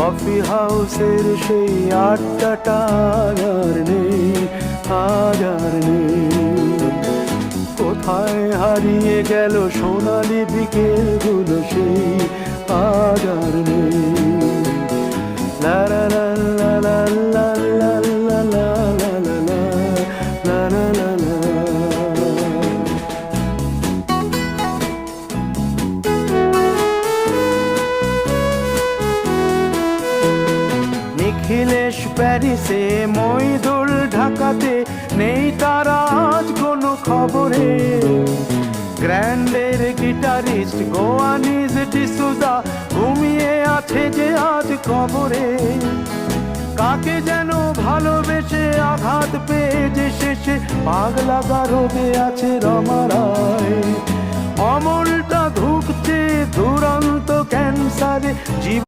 Coffee হাউসের সেই আড্ডাটা আর নেই, আজ আর নেই। কোথায় হারিয়ে গেল সোনালি বিকেলগুলো সেই আজ আর নেই। লা লা লা লা লা লা লা লা লা লা লা লা লা লা। নিখিলেশ প্যারিসে, মইদুল ঢাকাতে, নেই তারা আজ কোনো খবরে। গ্র্যান্ডের গিটারিস্ট গোয়ানিজ ডিসুজা ঘুমিয়ে আছে যে আজ কবরে। কাকে যেন ভালোবেসে আঘাত পেয়ে যে শেষে পাগলা গারদে আছে রমা রায়। অমলটা ধুঁকছে দুরন্ত ক্যান্সারে জীবন।